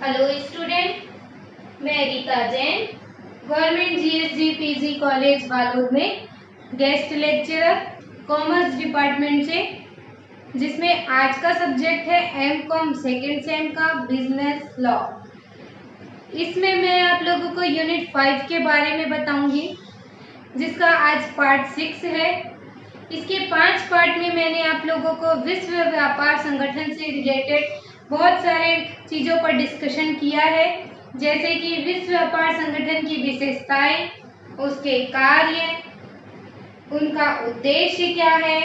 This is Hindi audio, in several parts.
हेलो स्टूडेंट, मैं Rita Jain, government GSG PG college Balod में गेस्ट लेक्चरर कॉमर्स डिपार्टमेंट से, जिसमें आज का सब्जेक्ट है एमकॉम सेकेंड सेम का बिजनेस लॉ। इसमें मैं आप लोगों को यूनिट 5 के बारे में बताऊंगी, जिसका आज पार्ट 6 है। इसके 5 पार्ट में मैंने आप लोगों को विश्व व्यापार संगठन से रिलेटेड बहुत सारे चीज़ों पर डिस्कशन किया है, जैसे कि विश्व व्यापार संगठन की विशेषताएं, उसके कार्य, उनका उद्देश्य क्या है,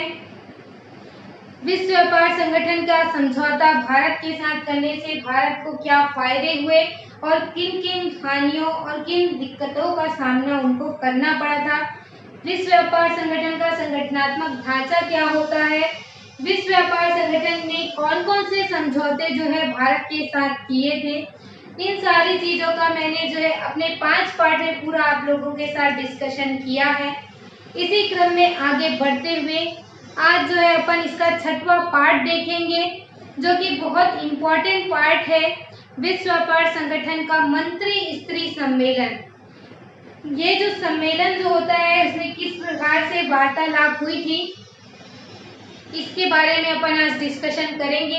विश्व व्यापार संगठन का समझौता भारत के साथ करने से भारत को क्या फायदे हुए और किन किन हानियों और किन दिक्कतों का सामना उनको करना पड़ा था, विश्व व्यापार संगठन का संगठनात्मक ढांचा क्या होता है, विश्व व्यापार संगठन ने कौन कौन से समझौते जो है भारत के साथ किए थे। इन सारी चीज़ों का मैंने जो है अपने 5 पार्ट में पूरा आप लोगों के साथ डिस्कशन किया है। इसी क्रम में आगे बढ़ते हुए आज जो है अपन इसका 6वां पार्ट देखेंगे, जो कि बहुत इम्पोर्टेंट पार्ट है, विश्व व्यापार संगठन का मंत्री स्तरीय सम्मेलन। ये जो सम्मेलन जो होता है, उसमें किस प्रकार से वार्तालाप हुई थी, इसके बारे में अपन आज डिस्कशन करेंगे।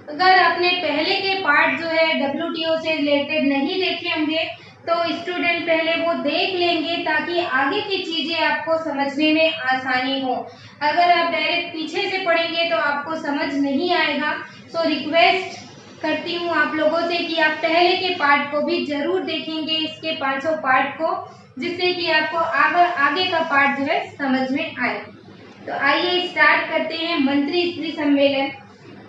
अगर आपने पहले के पार्ट जो है WTO से रिलेटेड नहीं देखे होंगे तो स्टूडेंट पहले वो देख लेंगे, ताकि आगे की चीज़ें आपको समझने में आसानी हो। अगर आप डायरेक्ट पीछे से पढ़ेंगे तो आपको समझ नहीं आएगा। सो रिक्वेस्ट करती हूँ आप लोगों से कि आप पहले के पार्ट को भी जरूर देखेंगे, इसके 500 पार्ट को, जिससे कि आपको आगे का पार्ट जो है समझ में आए। तो आइए स्टार्ट करते हैं मंत्री स्तरीय सम्मेलन।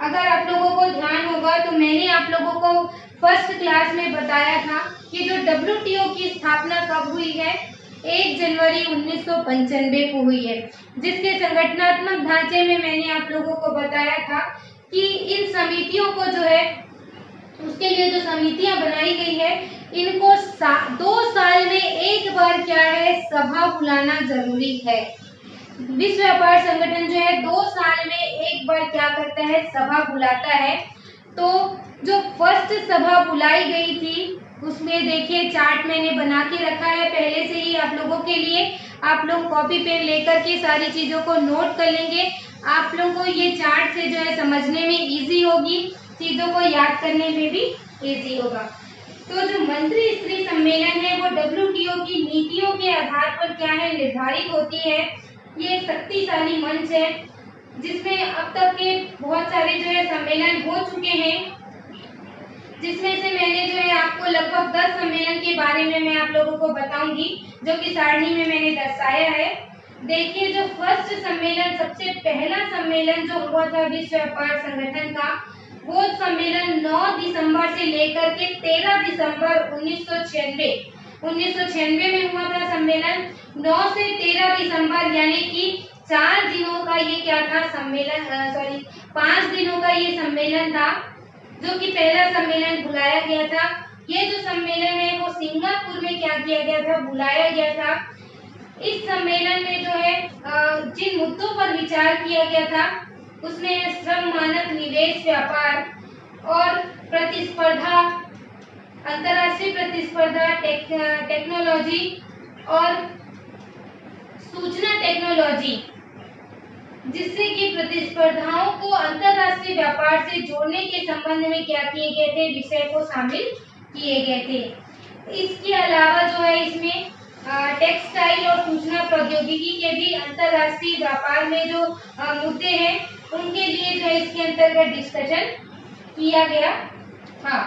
अगर आप लोगों को ध्यान होगा तो मैंने आप लोगों को फर्स्ट क्लास में बताया था कि जो WTO की स्थापना कब हुई है, 1 जनवरी 1995 को हुई है, जिसके संगठनात्मक ढांचे में मैंने आप लोगों को बताया था कि इन समितियों को जो है, उसके लिए जो समितियां बनाई गई है, इनको 2 साल में एक बार क्या है, सभा बुलाना जरूरी है। विश्व व्यापार संगठन जो है 2 साल में एक बार क्या करता है, सभा बुलाता है। तो जो फर्स्ट सभा बुलाई गई थी, उसमें देखिए चार्ट मैंने बना के रखा है पहले से ही आप लोगों के लिए। आप लोग कॉपी पेन लेकर के सारी चीज़ों को नोट कर लेंगे। आप लोगों को ये चार्ट से जो है समझने में इजी होगी, चीज़ों को याद करने में भी इजी होगा। तो जो मंत्री स्तरीय सम्मेलन है वो WTO की नीतियों के आधार पर क्या है, निर्धारित होती है। ये एक शक्तिशाली मंच है, जिसमें अब तक के बहुत सारे जो है सम्मेलन हो चुके हैं, जिसमें से मैंने जो है आपको लगभग 10 सम्मेलन के बारे में मैं आप लोगों को बताऊंगी, जो कि सारणी में मैंने दर्शाया है। देखिए, जो फर्स्ट सम्मेलन, सबसे पहला सम्मेलन जो हुआ था विश्व व्यापार संगठन का, वो सम्मेलन 9 दिसंबर से लेकर के 13 दिसंबर 1996 में हुआ था सम्मेलन। 9 से 13 दिसंबर यानी कि 4 दिनों का ये क्या था सम्मेलन, 5 दिनों का ये सम्मेलन था, जो कि पहला सम्मेलन बुलाया गया था। ये जो सम्मेलन है वो सिंगापुर में क्या किया गया था, बुलाया गया था। इस सम्मेलन में जो है जिन मुद्दों पर विचार किया गया था, उसमें श्रम, मानक, निवेश, व्यापार और प्रतिस्पर्धा, अंतर्राष्ट्रीय प्रतिस्पर्धा, टेक्नोलॉजी और सूचना टेक्नोलॉजी, जिससे कि प्रतिस्पर्धाओं को अंतर्राष्ट्रीय व्यापार से जोड़ने के संबंध में क्या किए गए थे, विषय को शामिल किए गए थे। इसके अलावा जो है इसमें टेक्सटाइल और सूचना प्रौद्योगिकी के भी अंतर्राष्ट्रीय व्यापार में जो मुद्दे हैं, उनके लिए जो है इसके अंतर्गत डिस्कशन किया गया था।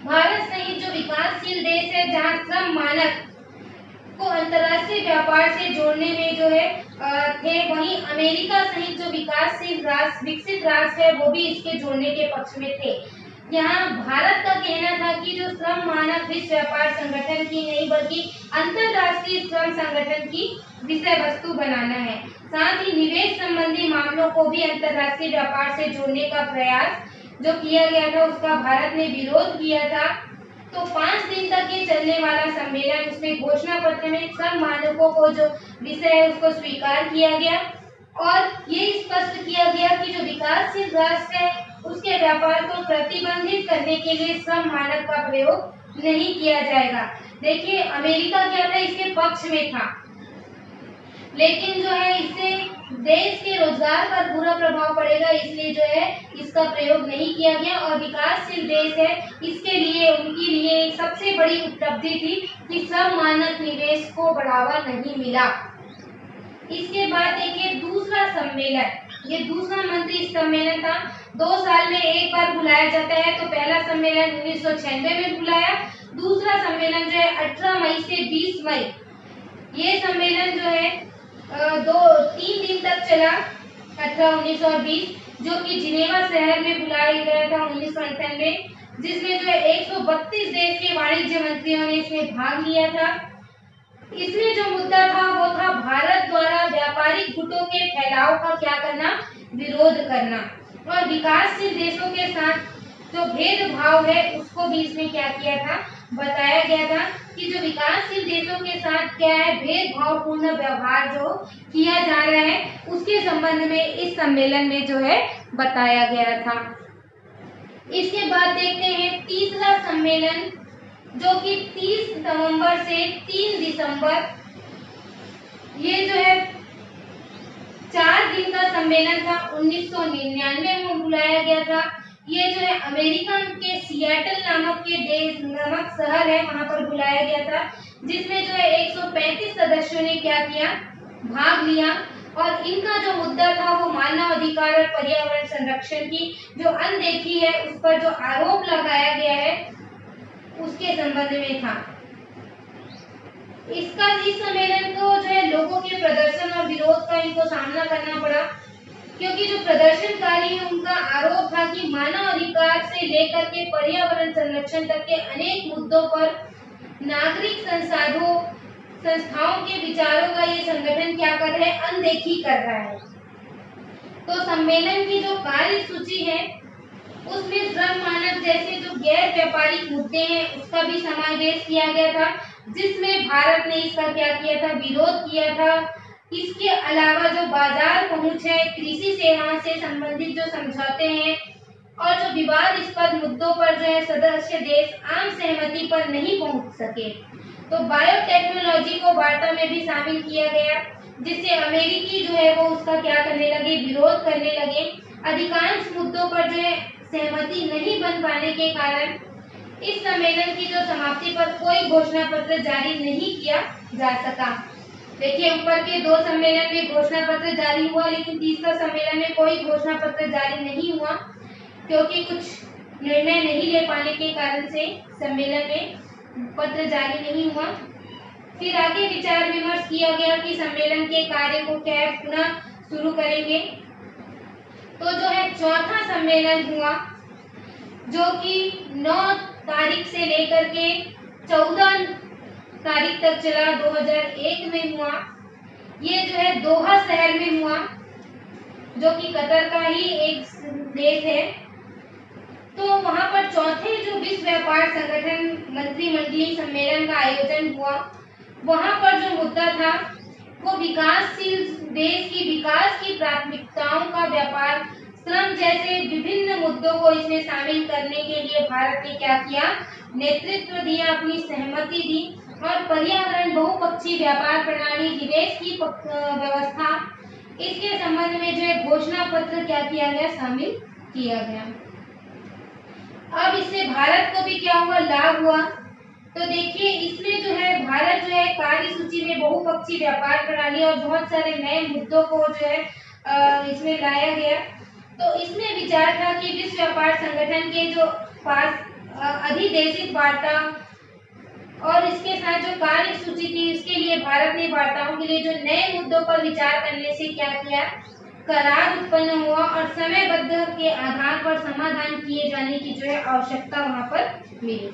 भारत सहित जो विकासशील देश है, जहां श्रम मानक को अंतर्राष्ट्रीय व्यापार से जोड़ने में जो है थे, वहीं अमेरिका सहित जो विकासशील राष्ट्र, विकसित राष्ट्र है, वो भी इसके जोड़ने के पक्ष में थे। यहाँ भारत का कहना था कि जो श्रम मानक विश्व व्यापार संगठन की नहीं बल्कि अंतर्राष्ट्रीय श्रम संगठन की विषय वस्तु बनाना है। साथ ही निवेश संबंधी मामलों को भी अंतर्राष्ट्रीय व्यापार से जोड़ने का प्रयास जो किया गया था, उसका भारत ने विरोध किया था। तो 5 दिन तक ये चलने वाला सम्मेलन, उसमें घोषणा पत्र में श्रम मानकों को जो विषय है उसको स्वीकार किया गया और ये स्पष्ट किया गया कि जो विकासशील राष्ट्र है उसके व्यापार को प्रतिबंधित करने के लिए श्रम मानक का प्रयोग नहीं किया जाएगा। देखिए अमेरिका क्या था, इसके पक्ष में था, लेकिन जो है इससे देश के रोजगार पर बुरा प्रभाव पड़ेगा, इसलिए जो है इसका प्रयोग नहीं किया गया। और विकासशील देश है, इसके लिए उनके लिए सबसे बड़ी उपलब्धि थी कि श्रम मानक निवेश को बढ़ावा नहीं मिला। इसके बाद देखिए दूसरा सम्मेलन, ये दूसरा मंत्री सम्मेलन था। 2 साल में एक बार बुलाया जाता है। तो पहला सम्मेलन 1996 में बुलाया, दूसरा सम्मेलन जो है 18 मई से 20 मई, ये सम्मेलन जो है 3 दिन तक चला, 18, 19 और 20, जो कि जिनेवा शहर में बुलाया गया था 1998 में, जिसमें जो है 132 देश के वाणिज्य मंत्रियों ने इसमें भाग लिया था। इसमें जो मुद्दा था वो था भारत द्वारा व्यापारिक गुटों के फैलाव का क्या करना, विरोध करना, और विकासशील देशों के साथ जो भेदभाव है उसको भी इसमें क्या किया था, बताया गया था कि जो विकासशील देशों के साथ क्या है, भेदभावपूर्ण व्यवहार जो किया जा रहा है उसके संबंध में इस सम्मेलन में जो है बताया गया था। इसके बाद देखते हैं तीसरा सम्मेलन, जो कि 30 नवंबर से 3 दिसंबर, ये जो है 4 दिन का सम्मेलन था, 1999 में बुलाया गया था। ये जो है अमेरिका के सिएटल नामक शहर है, वहां पर बुलाया गया था, जिसमें जो है 135 सदस्यों ने क्या किया, भाग लिया। और इनका जो मुद्दा था वो मानव अधिकार और पर्यावरण संरक्षण की जो अनदेखी है उस पर जो आरोप लगाया गया है उसके संबंध में था। इस सम्मेलन को जो है लोगों के प्रदर्शन और विरोध का इनको सामना करना पड़ा, क्योंकि जो प्रदर्शनकारी है उनका आरोप था कि मानव अधिकार से लेकर के पर्यावरण संरक्षण तक के अनेक मुद्दों पर नागरिक संस्थाओं के विचारों का ये संगठन क्या कर रहा है, अनदेखी कर रहा है। तो सम्मेलन की जो कार्य सूची है उसमें श्रम मानक जैसे जो गैर व्यापारिक मुद्दे हैं उसका भी समावेश किया गया था, जिसमें भारत ने इसका क्या किया था, विरोध किया था। इसके अलावा जो बाजार पहुंच है, कृषि सेवाओं से संबंधित जो समझौते हैं और जो विवादास्पद मुद्दों पर जो है सदस्य देश आम सहमति पर नहीं पहुंच सके, तो बायोटेक्नोलॉजी को वार्ता में भी शामिल किया गया, जिससे अमेरिकी जो है वो उसका क्या करने लगे, विरोध करने लगे। अधिकांश मुद्दों पर जो है सहमति नहीं बन पाने के कारण इस सम्मेलन की जो समाप्ति पर कोई घोषणा पत्र जारी नहीं किया जा सका। देखिए ऊपर के 2 सम्मेलन में घोषणा पत्र जारी हुआ, लेकिन तीसरा सम्मेलन में कोई घोषणा पत्र जारी नहीं हुआ, क्योंकि कुछ निर्णय नहीं ले पाने के कारण से सम्मेलन में पत्र जारी नहीं हुआ। फिर आगे विचार विमर्श किया गया कि सम्मेलन के कार्य को क्या पुनः शुरू करेंगे। तो जो है चौथा सम्मेलन हुआ, जो कि 9 तारीख से लेकर के 14 तारीख तक चला, 2001 में हुआ। ये जो है दोहा शहर में हुआ, जो कि कतर का ही एक देश है। तो वहां पर चौथे जो विश्व व्यापार संगठन मंत्रिमंडलीय सम्मेलन का आयोजन हुआ, वहां पर जो मुद्दा था वो विकासशील देश की विकास की प्राथमिकताओं का व्यापार, श्रम जैसे विभिन्न मुद्दों को इसमें शामिल करने के लिए भारत ने क्या किया, नेतृत्व दिया, अपनी सहमति दी। और पर्यावरण, बहुपक्षीय व्यापार प्रणाली, निवेश की व्यवस्था, इसके संबंध में जो है घोषणा पत्र क्या किया गया, शामिल किया गया। अब इससे भारत को भी क्या हुआ, लाभ हुआ। तो देखिए इसमें जो है भारत जो है कार्य सूची में बहुपक्षीय व्यापार प्रणाली और बहुत सारे नए मुद्दों को जो है इसमें लाया गया। तो इसमें विचार था कि विश्व व्यापार संगठन के जो पास अधिदेशित वार्ता और इसके साथ जो कार्य सूची थी, इसके लिए भारत ने वार्ताओं के लिए जो नए मुद्दों पर विचार करने से क्या किया, करार उत्पन्न हुआ और समयबद्ध के आधार पर समाधान किए जाने की जो है आवश्यकता वहां पर मिली।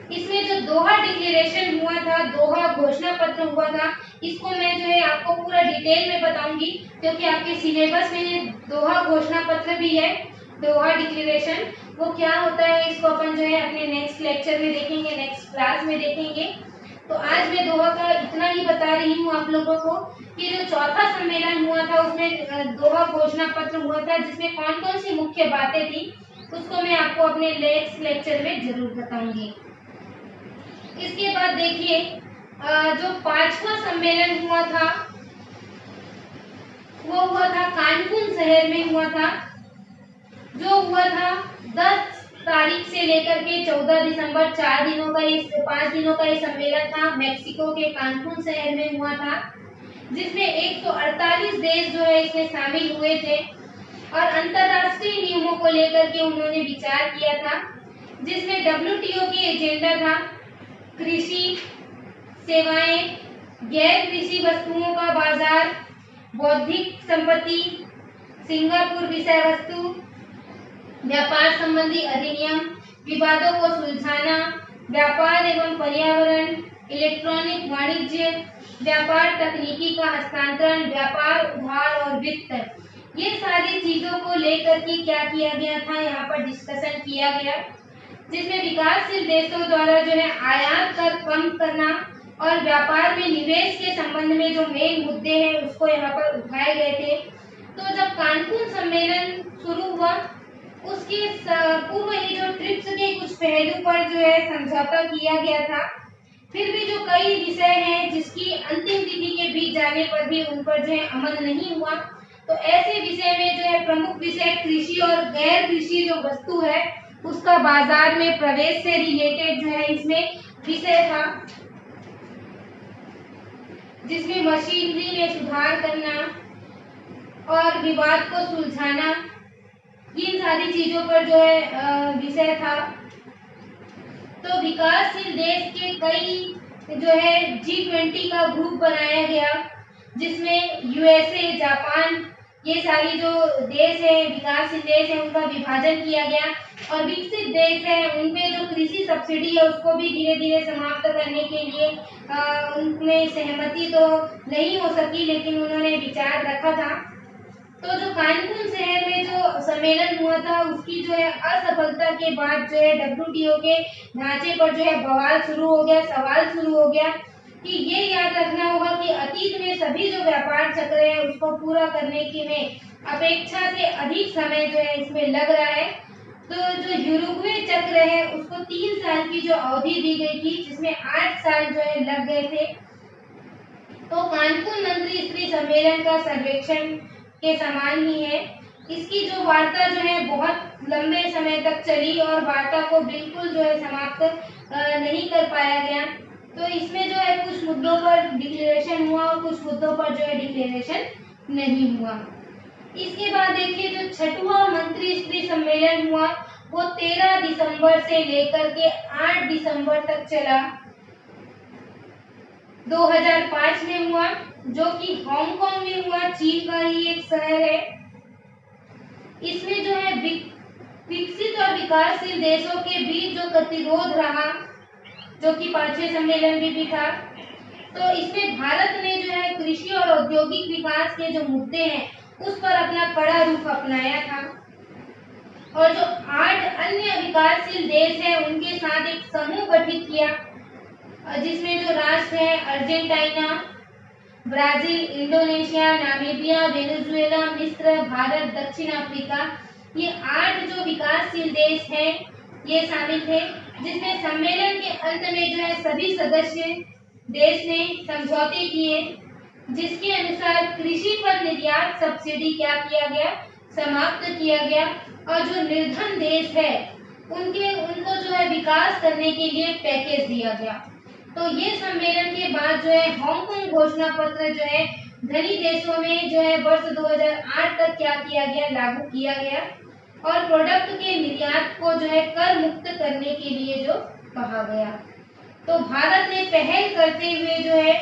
इसमें जो दोहा डिक्लेरेशन हुआ था, दोहा घोषणा पत्र हुआ था, इसको मैं जो है आपको पूरा डिटेल में बताऊंगी, क्योंकि आपके सिलेबस में दोहा घोषणा पत्र भी है। दोहा डिक्लेरेशन वो क्या होता है, इसको अपन जो है अपने नेक्स्ट लेक्चर में देखेंगे, नेक्स्ट क्लास में देखेंगे। तो आज मैं दोहा का इतना ही बता रही हूँ आप लोगों को कि जो चौथा सम्मेलन हुआ था उसमें दोहा घोषणा पत्र हुआ था, जिसमें कौन कौन सी मुख्य बातें थी उसको मैं आपको अपने नेक्स्ट लेक्चर में जरूर बताऊंगी। इसके बाद देखिए जो 5वां सम्मेलन हुआ था वो हुआ था कानपुर शहर में हुआ था, जो हुआ था 10 तारीख से लेकर के 14 दिसंबर 5 दिनों का ये सम्मेलन था। मेक्सिको के कानपुर शहर में हुआ था, जिसमें 148 देश जो है इसमें शामिल हुए थे और अंतरराष्ट्रीय नियमों को लेकर के उन्होंने विचार किया था, जिसमें WTO की एजेंडा था कृषि सेवाएं, गैर कृषि वस्तुओं का बाजार, बौद्धिक संपत्ति, सिंगापुर विषय वस्तु, व्यापार संबंधी अधिनियम, विवादों को सुलझाना, व्यापार एवं पर्यावरण, इलेक्ट्रॉनिक वाणिज्य, व्यापार तकनीकी का हस्तांतरण, व्यापार उधार और वित्त, ये सारी चीजों को लेकर के क्या किया गया था, यहाँ पर डिस्कशन किया गया, जिसमें विकासशील देशों द्वारा जो है आयात कर कम करना और व्यापार में निवेश के संबंध में जो मेन मुद्दे हैं उसको यहाँ पर उठाए गए थे। तो जब कानपुर सम्मेलन शुरू हुआ उसके पूर्व ही जो ट्रिप्स के कुछ पहलू पर जो है समझौता किया गया था, फिर भी जो कई विषय हैं जिसकी अंतिम तिथि के बीच जाने पर भी उन पर जो है अमल नहीं हुआ, तो ऐसे विषय में जो है प्रमुख विषय कृषि और गैर कृषि जो वस्तु है उसका बाजार में प्रवेश से रिलेटेड जो है इसमें विषय था, जिसमें मशीनरी में सुधार करना और विवाद को सुलझाना, इन सारी चीजों पर जो है विषय था। तो विकासशील देश के कई जो है G20 का ग्रुप बनाया गया, जिसमें USA, जापान, ये सारी जो देश है विकासशील देश है उनका विभाजन किया गया और विकसित देश है उनमें जो कृषि सब्सिडी है उसको भी धीरे धीरे समाप्त करने के लिए उनमें सहमति तो नहीं हो सकी, लेकिन उन्होंने विचार रखा था। तो जो कानपुर शहर में जो सम्मेलन हुआ था उसकी जो है असफलता के बाद जो है WTO के ढांचे पर जो है बवाल शुरू हो गया, सवाल शुरू हो गया कि ये याद रखना होगा कि अतीत में सभी जो व्यापार चक्र है उसको पूरा करने के में अपेक्षा से अधिक समय जो है इसमें लग रहा है। तो जो यूरुग्वे चक्र है उसको 3 साल की जो अवधि दी गई थी, जिसमें 8 साल जो है लग गए थे। तो कानपुर मंत्री स्तरीय सम्मेलन का सर्वेक्षण के समान ही है। इसकी जो वार्ता जो है बहुत लंबे समय तक चली और वार्ता को बिल्कुल जो है समाप्त नहीं कर पाया गया। तो इसमें जो है कुछ मुद्दों पर डिक्लेरेशन हुआ और कुछ मुद्दों पर जो है डिक्लेरेशन नहीं हुआ। इसके बाद देखिए जो 6वां मंत्री स्तरीय सम्मेलन हुआ वो 13 दिसंबर से लेकर के 8 दिसंबर तक चला, 2005 में हुआ, जो कि हांगकांग में हुआ, चीन का ही एक शहर है। इसमें जो है विकसित और विकासशील देशों के बीच जो गतिरोध रहा, जो कि 5वें सम्मेलन में भी था, तो इसमें भारत ने जो है कृषि और औद्योगिक विकास के जो मुद्दे हैं उस पर अपना कड़ा रुख अपनाया था और जो 8 अन्य विकासशील देश हैं उनके साथ एक समूह गठित किया, जिसमें जो राष्ट्र है Argentina, Brazil, Indonesia, Namibia, Venezuela, मिस्र, भारत, दक्षिण अफ्रीका, ये 8 जो विकासशील देश हैं ये शामिल थे, जिसमें सम्मेलन के अंत में जो है सभी सदस्य देश ने समझौते किए, जिसके अनुसार कृषि पर निर्यात सब्सिडी क्या किया गया, समाप्त किया गया और जो निर्धन देश है उनको जो है विकास करने के लिए पैकेज दिया गया। तो ये सम्मेलन के बाद जो है हांगकांग घोषणा पत्र जो है धनी देशों में जो है वर्ष 2008 तक क्या किया गया, लागू किया गया और प्रोडक्ट के निर्यात को जो है कर मुक्त करने के लिए जो कहा गया। तो भारत ने पहल करते हुए जो है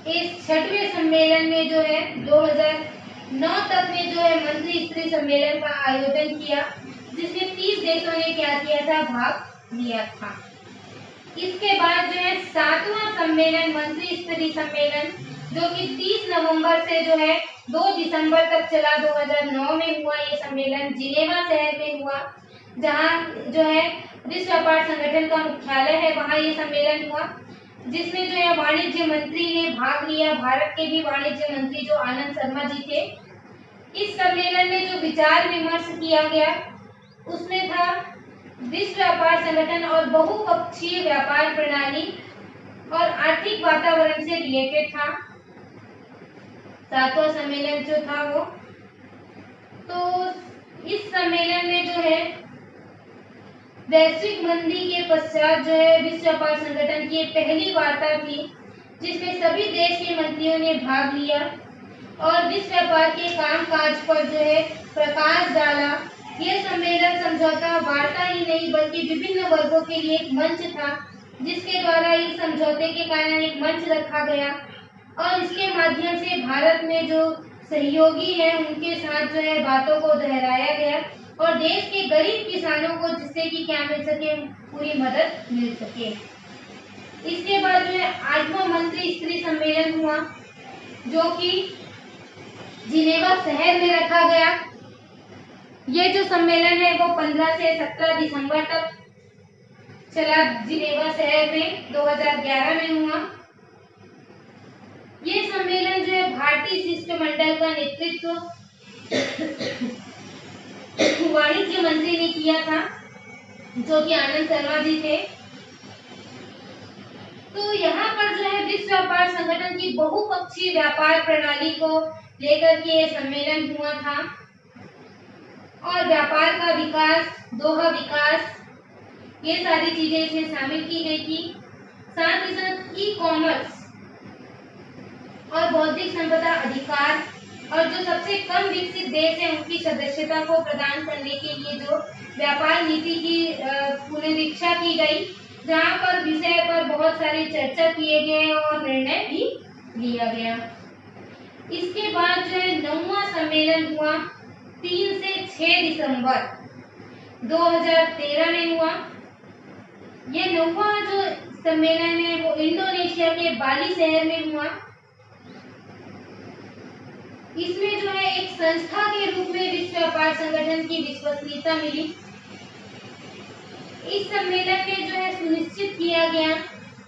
इस 6वें सम्मेलन में जो है 2009 तक में जो है मंत्री स्तरीय सम्मेलन का आयोजन किया, जिसमें 30 देशों ने क्या किया था, भाग लिया था। इसके बाद जो है 7वां सम्मेलन मंत्री स्तरीय सम्मेलन जो कि 30 नवंबर से जो है 2 दिसंबर तक चला, 2009 में हुआ ये सम्मेलन, जिनेवा शहर में हुआ, जहां जो है विश्व व्यापार संगठन का मुख्यालय है, वहां ये सम्मेलन हुआ। जिसमें जो है वाणिज्य मंत्री ने भाग लिया, भारत के भी वाणिज्य मंत्री जो आनंद शर्मा जी थे। इस सम्मेलन में जो विचार विमर्श किया गया उसमें था विश्व व्यापार संगठन और बहुपक्षीय व्यापार प्रणाली और आर्थिक वातावरण से रिलेटेड था। 7वां सम्मेलन जो था वो, तो इस सम्मेलन में जो है वैश्विक मंदी के पश्चात जो है विश्व व्यापार संगठन की पहली वार्ता थी जिसमें सभी देश के मंत्रियों ने भाग लिया और विश्व व्यापार के कामकाज पर जो है प्रकाश डाला। यह सम्मेलन समझौता वार्ता ही नहीं बल्कि विभिन्न वर्गों के लिए एक मंच था, जिसके द्वारा इस समझौते के कारण एक मंच रखा गया और इसके माध्यम से भारत में जो सहयोगी हैं उनके साथ जो है बातों को दोहराया गया और देश के गरीब किसानों को जिससे कि क्या मिल सके, पूरी मदद मिल सके। इसके बाद जो है 8वां मंत्री स्तरीय सम्मेलन हुआ जो कि जिनेवा शहर में रखा गया। ये जो सम्मेलन है वो 15 से 17 दिसंबर तक चला, जिनेवा शहर में 2011 में हुआ। ये सम्मेलन जो है भारतीय शिष्टमंडल का नेतृत्व वाणिज्य मंत्री ने किया था जो कि आनंद शर्मा जी थे। तो यहाँ पर जो है विश्व व्यापार संगठन की बहुपक्षीय व्यापार प्रणाली को लेकर के ये सम्मेलन हुआ था और व्यापार का विकास, दोहा विकास, ये सारी चीजें इसमें शामिल की गई थी। साथ ही साथ ई कॉमर्स और बौद्धिक संपदा अधिकार और जो सबसे कम विकसित देश है उनकी सदस्यता को प्रदान करने के लिए जो व्यापार नीति की पुनरीक्षा की गई, जहाँ पर विषय पर बहुत सारी चर्चा किए गए और निर्णय भी लिया गया। इसके बाद जो है 9वां सम्मेलन हुआ 3 से 6 दिसंबर 2013 में हुआ। ये 9वां जो सम्मेलन है वो इंडोनेशिया के बाली शहर में हुआ। इसमें जो है एक संस्था के रूप में विश्व व्यापार संगठन की विश्वसनीयता मिली। इस सम्मेलन में जो है सुनिश्चित किया गया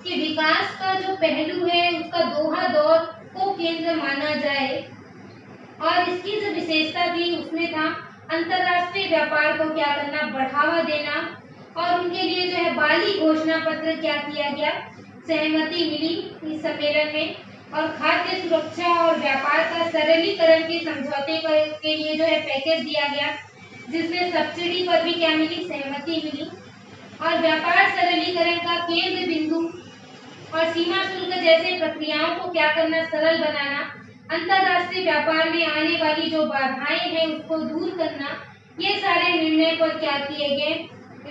कि विकास का जो पहलू है उसका दोहा दौर को केंद्र माना जाए और इसकी जो विशेषता थी उसमें था अंतर्राष्ट्रीय व्यापार को क्या करना, बढ़ावा देना और उनके लिए जो है बाली घोषणा पत्र क्या किया गया, सहमति मिली इस सम्मेलन में। और खाद्य सुरक्षा और व्यापार का सरलीकरण के समझौते के लिए जो है पैकेज दिया गया जिसमें सब्सिडी पर भी क्या मिली, सहमति मिली। और व्यापार सरलीकरण का केंद्र बिंदु और सीमा शुल्क जैसे प्रक्रियाओं को क्या करना, सरल बनाना, अंतर्राष्ट्रीय व्यापार में आने वाली जो बाधाएं हैं उसको दूर करना, ये सारे निर्णय पर क्या किए गए,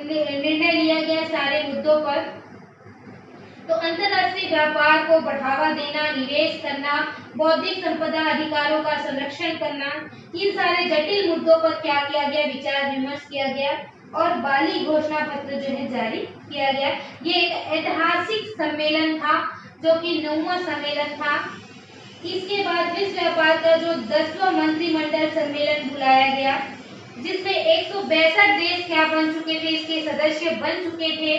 निर्णय लिया गया सारे मुद्दों पर। तो अंतर्राष्ट्रीय व्यापार को बढ़ावा देना, निवेश करना, बौद्धिक संपदा अधिकारों का संरक्षण करना, इन सारे जटिल मुद्दों पर क्या किया गया, विचार विमर्श किया गया और बाली घोषणा पत्र जो है जारी किया गया। ये एक ऐतिहासिक सम्मेलन था जो कि 9वां सम्मेलन था। इसके बाद विश्व व्यापार का जो 10वां मंत्रिमंडल सम्मेलन बुलाया गया जिसमें 162 देश क्या बन चुके थे, इसके सदस्य बन चुके थे।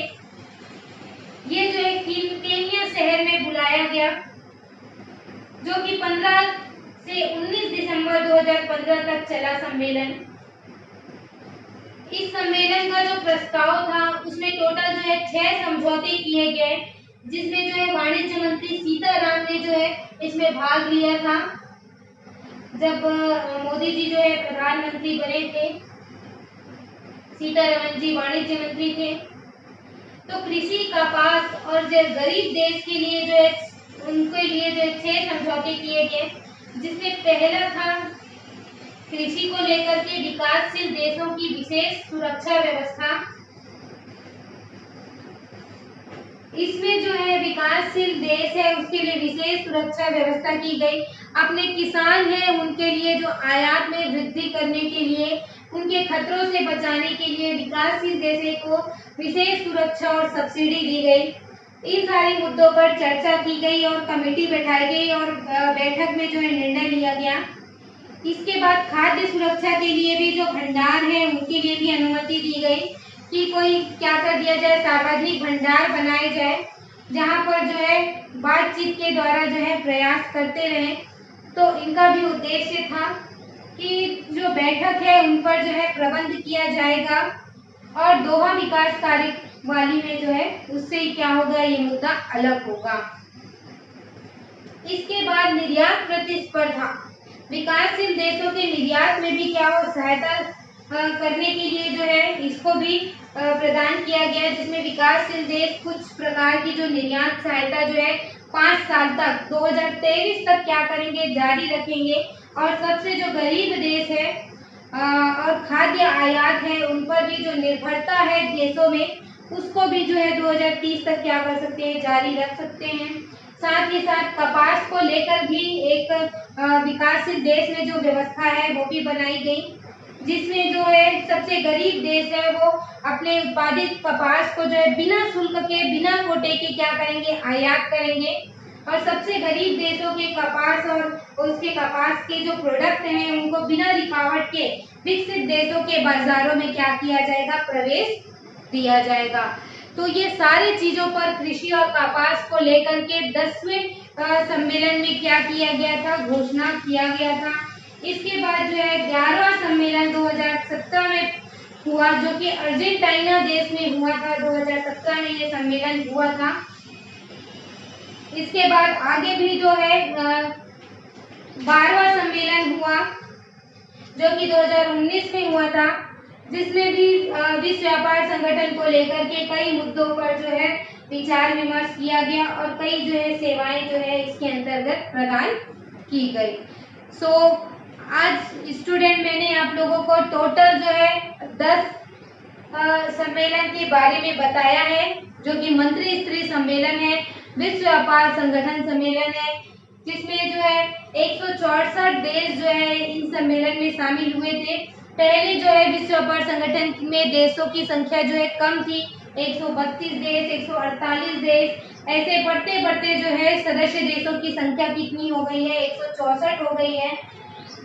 ये जो है केन्या शहर में बुलाया गया जो कि 15 से 19 दिसंबर 2015 तक चला सम्मेलन। इस सम्मेलन का जो प्रस्ताव था उसमें टोटल जो है 6 समझौते किए गए जिसमें जो है वाणिज्य मंत्री सीताराम ने जो है इसमें भाग लिया था जब मोदी जी जो है प्रधानमंत्री बने थे। सीतारमण जी वाणिज्य मंत्री थे। तो कृषि, कपास और जो गरीब देश के लिए जो है उनके लिए जो 6 समझौते किए गए जिसमें पहला था कृषि को लेकर के विकासशील देशों की विशेष सुरक्षा व्यवस्था। इसमें जो है विकासशील देश है उसके लिए विशेष सुरक्षा व्यवस्था की गई। अपने किसान हैं उनके लिए जो आयात में वृद्धि करने के लिए, उनके खतरों से बचाने के लिए विकासशील देशों को विशेष सुरक्षा और सब्सिडी दी गई। इन सारे मुद्दों पर चर्चा की गई और कमेटी बैठाई गई और बैठक में जो है निर्णय लिया गया। इसके बाद खाद्य सुरक्षा के लिए भी जो भंडार है उनके लिए भी अनुमति दी गई कि कोई क्या कर दिया जाए, सार्वजनिक भंडार बनाए जाए जहाँ पर जो है बातचीत के द्वारा जो है प्रयास करते रहे। तो इनका भी उद्देश्य था कि जो बैठक है उन पर जो है प्रबंध किया जाएगा और दोहा विकास कार्यप्रणाली में जो है उससे क्या होगा, ये मुद्दा अलग होगा। इसके बाद निर्यात प्रतिस्पर्धा, विकासशील देशों के निर्यात में भी क्या हो सहायता करने के लिए जो है इसको भी प्रदान किया गया, जिसमें विकासशील देश कुछ प्रकार की जो निर्यात सहायता जो है 5 साल तक 2023 तक क्या करेंगे, जारी रखेंगे। और सबसे जो गरीब देश है और खाद्य आयात है उन पर भी जो निर्भरता है देशों में, उसको भी जो है 2030 तक क्या कर सकते हैं, जारी रख सकते हैं। साथ ही साथ कपास को लेकर भी एक विकासशील देश में जो व्यवस्था है वो भी बनाई गई, जिसमें जो है सबसे गरीब देश है वो अपने उत्पादित कपास को जो है बिना शुल्क के, बिना कोटे के क्या करेंगे, आयात करेंगे। और सबसे गरीब देशों के कपास और उसके कपास के जो प्रोडक्ट हैं उनको बिना रुकावट के विकसित देशों के बाजारों में क्या किया जाएगा, प्रवेश दिया जाएगा। तो ये सारी चीजों पर कृषि और कपास को लेकर के 10वें सम्मेलन में क्या किया गया था, घोषणा किया गया था। इसके बाद जो है 11वां सम्मेलन 2017 में हुआ, जो कि अर्जेंटीना देश में हुआ था। 2017 में ये सम्मेलन हुआ था। इसके बाद आगे भी जो है 12वां सम्मेलन हुआ, जो कि 2019 में हुआ था, जिसमें भी विश्व व्यापार संगठन को लेकर के कई मुद्दों पर जो है विचार विमर्श किया गया और कई जो है सेवाएं जो है इसके अंतर्गत प्रदान की गई। सो आज स्टूडेंट मैंने आप लोगों को टोटल जो है 10 सम्मेलन के बारे में बताया है, जो कि मंत्री स्तरीय सम्मेलन है, विश्व व्यापार संगठन सम्मेलन है, जिसमें जो है 164 देश जो है इन सम्मेलन में शामिल हुए थे। पहले जो है विश्व व्यापार संगठन में देशों की संख्या जो है कम थी, 132 देश, 148 देश, ऐसे बढ़ते बढ़ते जो है सदस्य देशों की संख्या कितनी हो गई है, 164 हो गई है,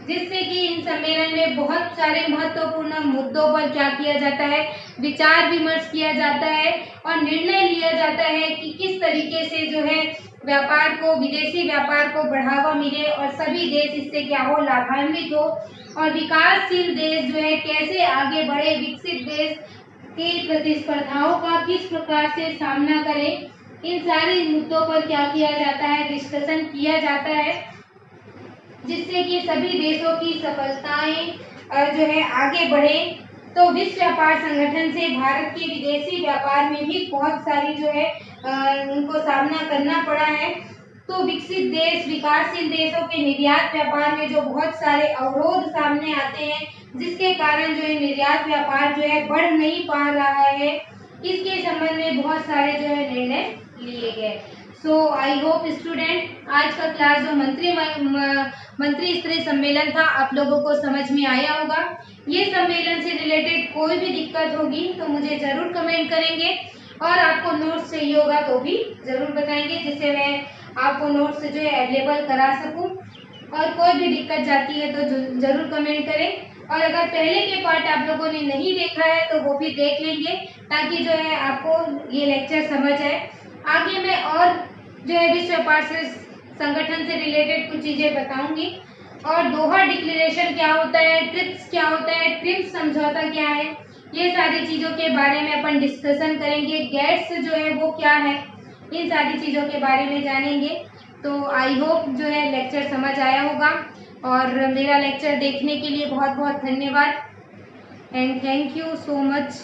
जिससे कि इन सम्मेलन में बहुत सारे महत्वपूर्ण मुद्दों पर क्या किया जाता है, विचार विमर्श किया जाता है और निर्णय लिया जाता है कि किस तरीके से जो है व्यापार को, विदेशी व्यापार को बढ़ावा मिले और सभी देश इससे क्या हो, लाभान्वित हो, और विकासशील देश जो है कैसे आगे बढ़े, विकसित देश की प्रतिस्पर्धाओं का किस प्रकार से सामना करें। इन सारे मुद्दों पर क्या किया जाता है, डिस्कशन किया जाता है, जिससे कि सभी देशों की सफलताएं जो है आगे बढ़े। तो विश्व व्यापार संगठन से भारत के विदेशी व्यापार में भी बहुत सारी जो है उनको सामना करना पड़ा है। तो विकसित देश, विकासशील देशों के निर्यात व्यापार में जो बहुत सारे अवरोध सामने आते हैं, जिसके कारण जो है निर्यात व्यापार जो है बढ़ नहीं पा रहा है, इसके संबंध में बहुत सारे जो है निर्णय लिए गए। सो आई होप स्टूडेंट आज का क्लास जो मंत्री स्तरीय सम्मेलन था आप लोगों को समझ में आया होगा। ये सम्मेलन से रिलेटेड कोई भी दिक्कत होगी तो मुझे जरूर कमेंट करेंगे और आपको नोट्स चाहिए होगा तो भी जरूर बताएंगे, जिससे मैं आपको नोट्स जो है अवेलेबल करा सकूं। और कोई भी दिक्कत जाती है तो जरूर कमेंट करें। और अगर पहले के पार्ट आप लोगों ने नहीं देखा है तो वो भी देख लेंगे, ताकि जो है आपको ये लेक्चर समझ आए। आगे मैं और जो है विश्व व्यापार संगठन से रिलेटेड कुछ चीजें बताऊंगी, और दोहा डिक्लेरेशन क्या होता है, ट्रिप्स क्या होता है, ट्रिप्स समझौता क्या है, ये सारी चीजों के बारे में अपन डिस्कशन करेंगे। गेट्स जो है वो क्या है, इन सारी चीजों के बारे में जानेंगे। तो आई होप जो है लेक्चर समझ आया होगा, और मेरा लेक्चर देखने के लिए बहुत बहुत धन्यवाद and thank you so much.